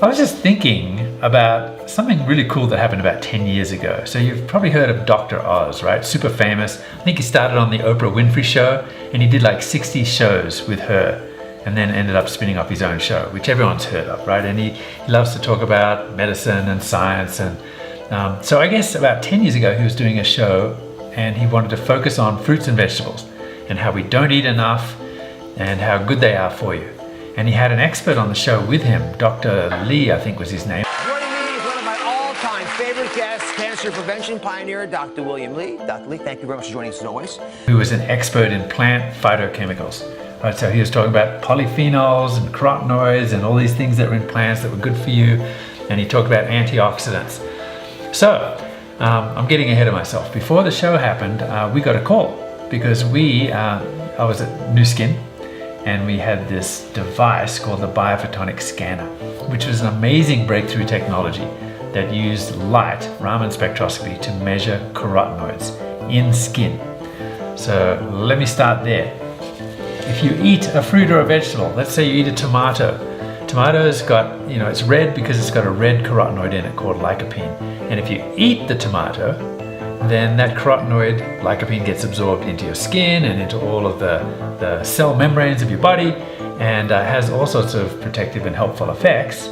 I was just thinking about something really cool that happened about 10 years ago. So you've probably heard of Dr. Oz, right? Super famous. I think he started on the Oprah Winfrey Show, and he did like 60 shows with her, and then ended up spinning off his own show, which everyone's heard of, right? And he loves to talk about medicine and science. And so I guess about 10 years ago, he was doing a show, and he wanted to focus on fruits and vegetables and how we don't eat enough and how good they are for you. And he had an expert on the show with him, Dr. Lee, I think was his name. Joining me is one of my all-time favorite guests, cancer prevention pioneer, Dr. William Lee. Dr. Lee, thank you very much for joining us as always. Who was an expert in plant phytochemicals. Right, so he was talking about polyphenols and carotenoids and all these things that were in plants that were good for you. And he talked about antioxidants. So, I'm getting ahead of myself. Before the show happened, we got a call because I was at New Skin, and we had this device called the Biophotonic Scanner, which was an amazing breakthrough technology that used light, Raman spectroscopy, to measure carotenoids in skin. So let me start there. If you eat a fruit or a vegetable, let's say you eat a tomato. Tomato's got, it's red because it's got a red carotenoid in it called lycopene. And if you eat the tomato, then that carotenoid, lycopene, gets absorbed into your skin and into all of the cell membranes of your body, and has all sorts of protective and helpful effects.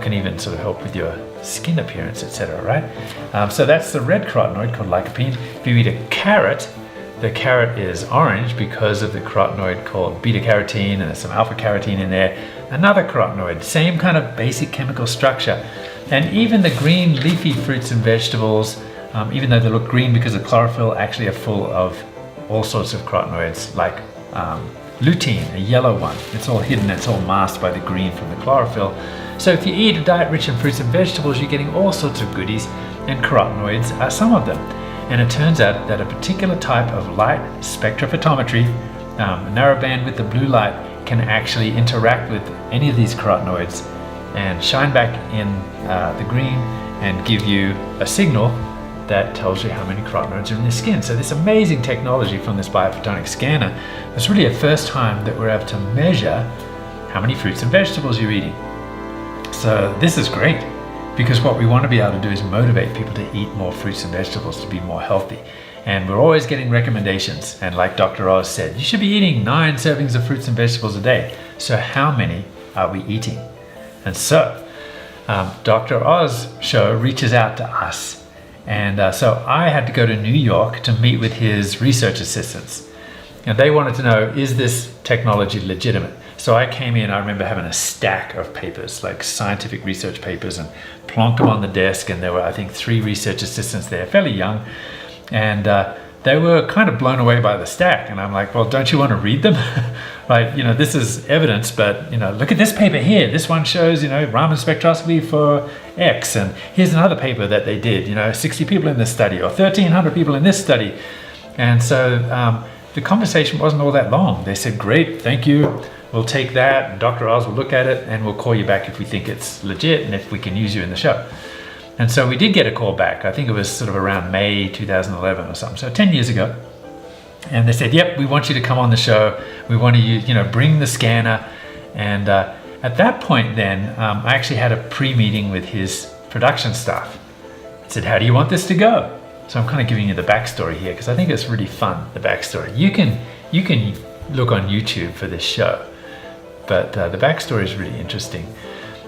Can even sort of help with your skin appearance, etc., right? So that's the red carotenoid called lycopene. If you eat a carrot, the carrot is orange because of the carotenoid called beta-carotene, and there's some alpha-carotene in there. Another carotenoid, same kind of basic chemical structure. And even the green leafy fruits and vegetables, even though they look green because of chlorophyll, actually are full of all sorts of carotenoids, like lutein, a yellow one. It's all hidden, it's all masked by the green from the chlorophyll. So if you eat a diet rich in fruits and vegetables, you're getting all sorts of goodies, and carotenoids are some of them. And it turns out that a particular type of light spectrophotometry, narrow band with the blue light, can actually interact with any of these carotenoids and shine back in the green and give you a signal that tells you how many carotenoids are in your skin. So this amazing technology from this biophotonic scanner was really a first time that we're able to measure how many fruits and vegetables you're eating. So this is great, because what we want to be able to do is motivate people to eat more fruits and vegetables to be more healthy. And we're always getting recommendations. And like Dr. Oz said, you should be eating 9 servings of fruits and vegetables a day. So how many are we eating? And so Dr. Oz show reaches out to us. And so I had to go to New York to meet with his research assistants. And they wanted to know, is this technology legitimate? So I came in, I remember having a stack of papers, like scientific research papers, and plonked them on the desk. And there were, I think, 3 research assistants there, fairly young. And they were kind of blown away by the stack. And I'm like, well, don't you want to read them? Right, this is evidence, but look at this paper here. This one shows, Raman spectroscopy for X. And here's another paper that they did, 60 people in this study, or 1,300 people in this study. And so the conversation wasn't all that long. They said, great, thank you. We'll take that, and Dr. Oz will look at it, and we'll call you back if we think it's legit and if we can use you in the show. And so we did get a call back. I think it was sort of around May 2011 or something, so 10 years ago. And they said, yep, we want you to come on the show. We want to, bring the scanner. And at that point then, I actually had a pre-meeting with his production staff. I said, how do you want this to go? So I'm kind of giving you the backstory here, because I think it's really fun, the backstory. You can look on YouTube for this show, but the backstory is really interesting.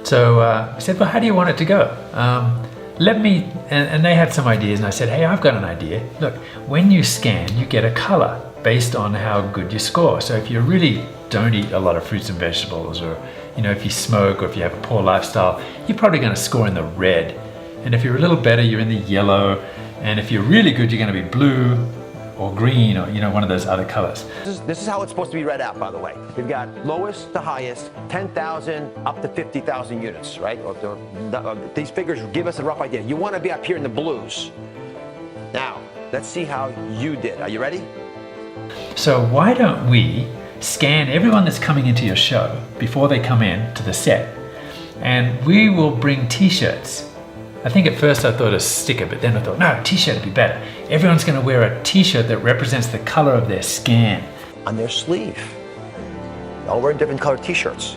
So I said, well, how do you want it to go? And they had some ideas, and I said, hey, I've got an idea. Look, when you scan, you get a color based on how good you score. So if you really don't eat a lot of fruits and vegetables, or if you smoke, or if you have a poor lifestyle, you're probably going to score in the red. And if you're a little better, you're in the yellow. And if you're really good, you're going to be blue or green, or one of those other colors. This is how it's supposed to be read out, by the way. We've got lowest to highest, 10,000 up to 50,000 units, right? These figures give us a rough idea. You want to be up here in the blues. Now, let's see how you did. Are you ready? So why don't we scan everyone that's coming into your show before they come in to the set, and we will bring t-shirts. I think at first I thought a sticker, but then I thought, no, t-shirt would be better. Everyone's going to wear a t-shirt that represents the color of their scan. On their sleeve. All wearing different colored t-shirts.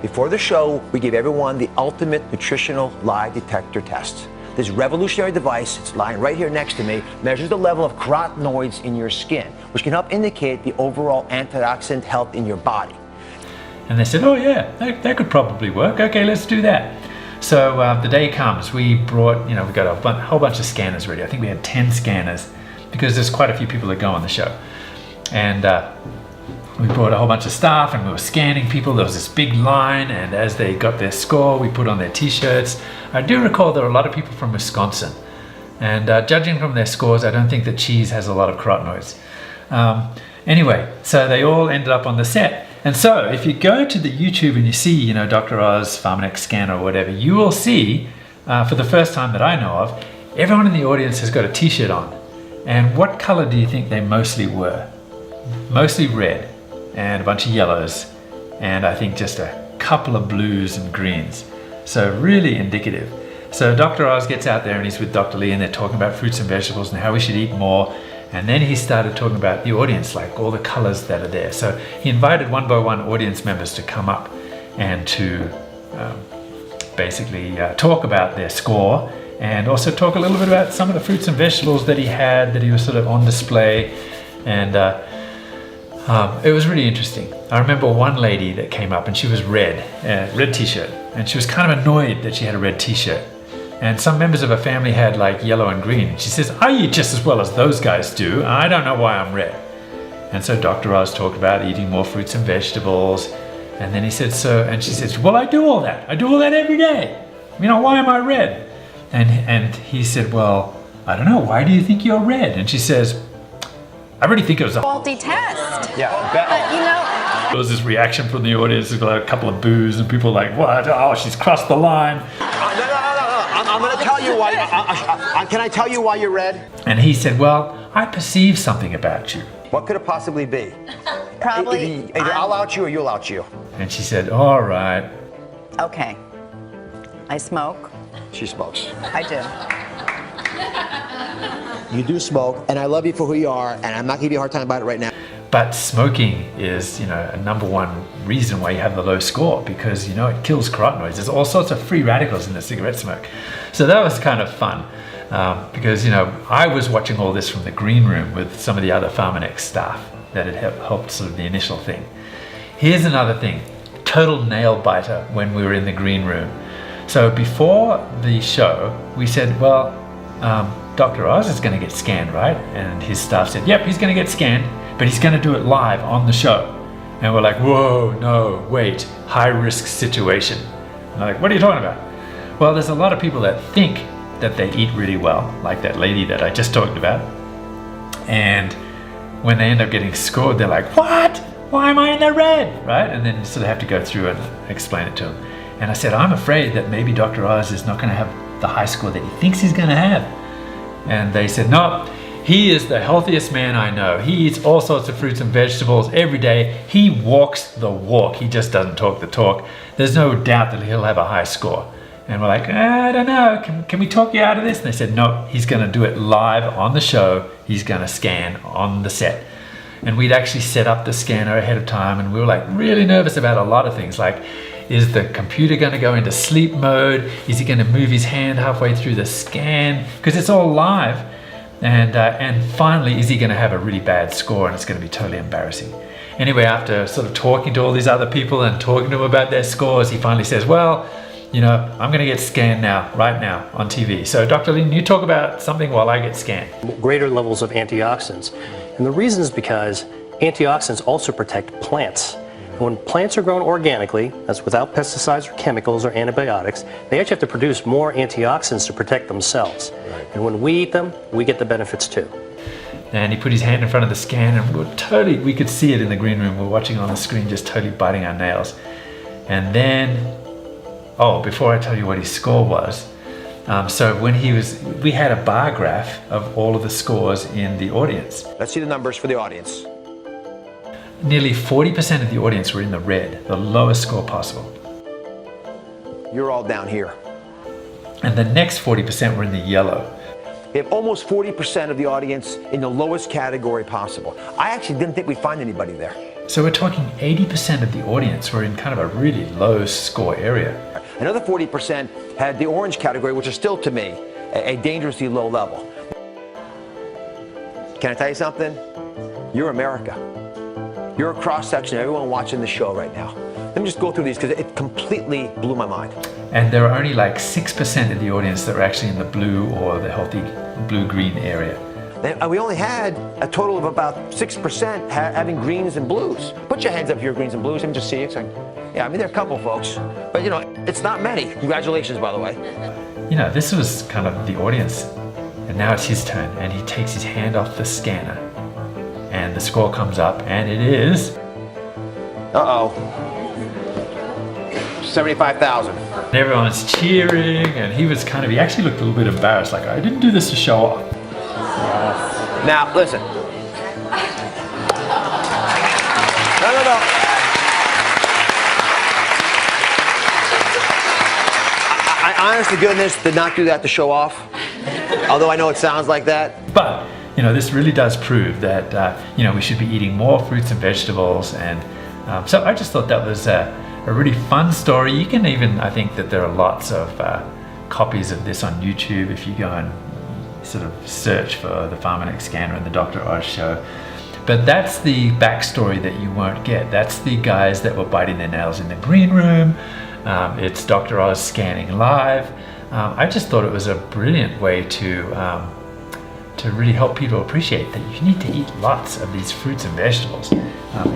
Before the show, we gave everyone the ultimate nutritional lie detector test. This revolutionary device, it's lying right here next to me, measures the level of carotenoids in your skin, which can help indicate the overall antioxidant health in your body. And they said, oh yeah, that could probably work. Okay, let's do that. So the day comes, we brought, we got a whole bunch of scanners ready. I think we had 10 scanners because there's quite a few people that go on the show. And we brought a whole bunch of staff and we were scanning people. There was this big line, and as they got their score, we put on their t-shirts. I do recall there were a lot of people from Wisconsin. And judging from their scores, I don't think that cheese has a lot of carotenoids. Anyway, so they all ended up on the set. And so if you go to the YouTube and you see, Dr. Oz, Pharmanex Scanner or whatever, you will see, for the first time that I know of, everyone in the audience has got a t-shirt on. And what color do you think they mostly were? Mostly red and a bunch of yellows, and I think just a couple of blues and greens. So really indicative. So Dr. Oz gets out there and he's with Dr. Lee and they're talking about fruits and vegetables and how we should eat more. And then he started talking about the audience, like all the colors that are there. So he invited one by one audience members to come up and to basically talk about their score, and also talk a little bit about some of the fruits and vegetables that he had, that he was sort of on display. And it was really interesting. I remember one lady that came up and she was red t-shirt, and she was kind of annoyed that she had a red t-shirt. And some members of her family had like yellow and green. And she says, I eat just as well as those guys do. I don't know why I'm red. And so Dr. Oz talked about eating more fruits and vegetables. And then he said, and she says, well, I do all that. I do all that every day. Why am I red? And he said, well, I don't know. Why do you think you're red? And she says, I really think it was a faulty test. Yeah, but there was this reaction from the audience, like a couple of boos, and people like, what? Oh, she's crossed the line. I'm going to tell you why. Can I tell you why you're red? And he said, well, I perceive something about you. What could it possibly be? Probably. Either I'll out you or you'll out you. And she said, all right. Okay. I smoke. She smokes. I do. You do smoke, and I love you for who you are, and I'm not giving you a hard time about it right now. But smoking is, a number one reason why you have the low score, because, it kills carotenoids. There's all sorts of free radicals in the cigarette smoke. So that was kind of fun because, I was watching all this from the green room with some of the other Pharmanex staff that had helped sort of the initial thing. Here's another thing, total nail biter when we were in the green room. So before the show, we said, well, Dr. Oz is going to get scanned, right? And his staff said, yep, he's going to get scanned, but he's going to do it live on the show. And we're like, whoa, no, wait, high risk situation. And they're like, what are you talking about? Well, there's a lot of people that think that they eat really well, like that lady that I just talked about. And when they end up getting scored, they're like, what? Why am I in the red? Right? And then you sort of have to go through and explain it to them. And I said, I'm afraid that maybe Dr. Oz is not going to have the high score that he thinks he's going to have. And they said, no, he is the healthiest man I know. He eats all sorts of fruits and vegetables every day. He walks the walk. He just doesn't talk the talk. There's no doubt that he'll have a high score. And we're like, I don't know, can we talk you out of this? And they said, no, he's going to do it live on the show. He's going to scan on the set. And we'd actually set up the scanner ahead of time, and we were like really nervous about a lot of things, like, is the computer going to go into sleep mode? Is he going to move his hand halfway through the scan? Because it's all live. And finally, is he going to have a really bad score and it's going to be totally embarrassing? Anyway, after sort of talking to all these other people and talking to them about their scores, he finally says, well, I'm going to get scanned now, right now, on TV. So Dr. Lin, you talk about something while I get scanned. Greater levels of antioxidants. And the reason is because antioxidants also protect plants. When plants are grown organically, that's without pesticides or chemicals or antibiotics, they actually have to produce more antioxidants to protect themselves. Right. And when we eat them, we get the benefits too. And he put his hand in front of the scan, and we could see it in the green room. We're watching on the screen, just totally biting our nails. And then, before I tell you what his score was, so when we had a bar graph of all of the scores in the audience. Let's see the numbers for the audience. Nearly 40% of the audience were in the red, the lowest score possible. You're all down here. And the next 40% were in the yellow. We have almost 40% of the audience in the lowest category possible. I actually didn't think we'd find anybody there. So we're talking 80% of the audience were in kind of a really low score area. Another 40% had the orange category, which is still, to me, a dangerously low level. Can I tell you something? You're America. You're a cross-section of everyone watching the show right now. Let me just go through these because it completely blew my mind. And there were only like 6% of the audience that were actually in the blue or the healthy blue-green area. And we only had a total of about 6% having greens and blues. Put your hands up if you're greens and blues. Let me just see you. Yeah, I mean, there are a couple folks, but you know, it's not many. Congratulations, by the way. You know, this was kind of the audience, and now it's his turn, and he takes his hand off the scanner, and the score comes up, and it is... Uh-oh. 75,000. Everyone's cheering, and he actually looked a little bit embarrassed, like, I didn't do this to show off. Now, listen. No. I honest to goodness did not do that to show off, although I know it sounds like that. But, you know, this really does prove that, you know, we should be eating more fruits and vegetables, and so I just thought that was a really fun story. You can even, I think that there are lots of copies of this on YouTube if you go and sort of search for the Pharmanex Scanner and the Dr. Oz show. But that's the backstory that you won't get. That's the guys that were biting their nails in the green room. It's Dr. Oz scanning live. I just thought it was a brilliant way to really help people appreciate that you need to eat lots of these fruits and vegetables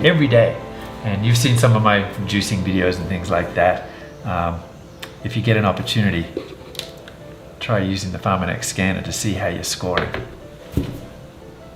every day. And you've seen some of my juicing videos and things like that. If you get an opportunity, try using the Pharmanex Scanner to see how you're scoring.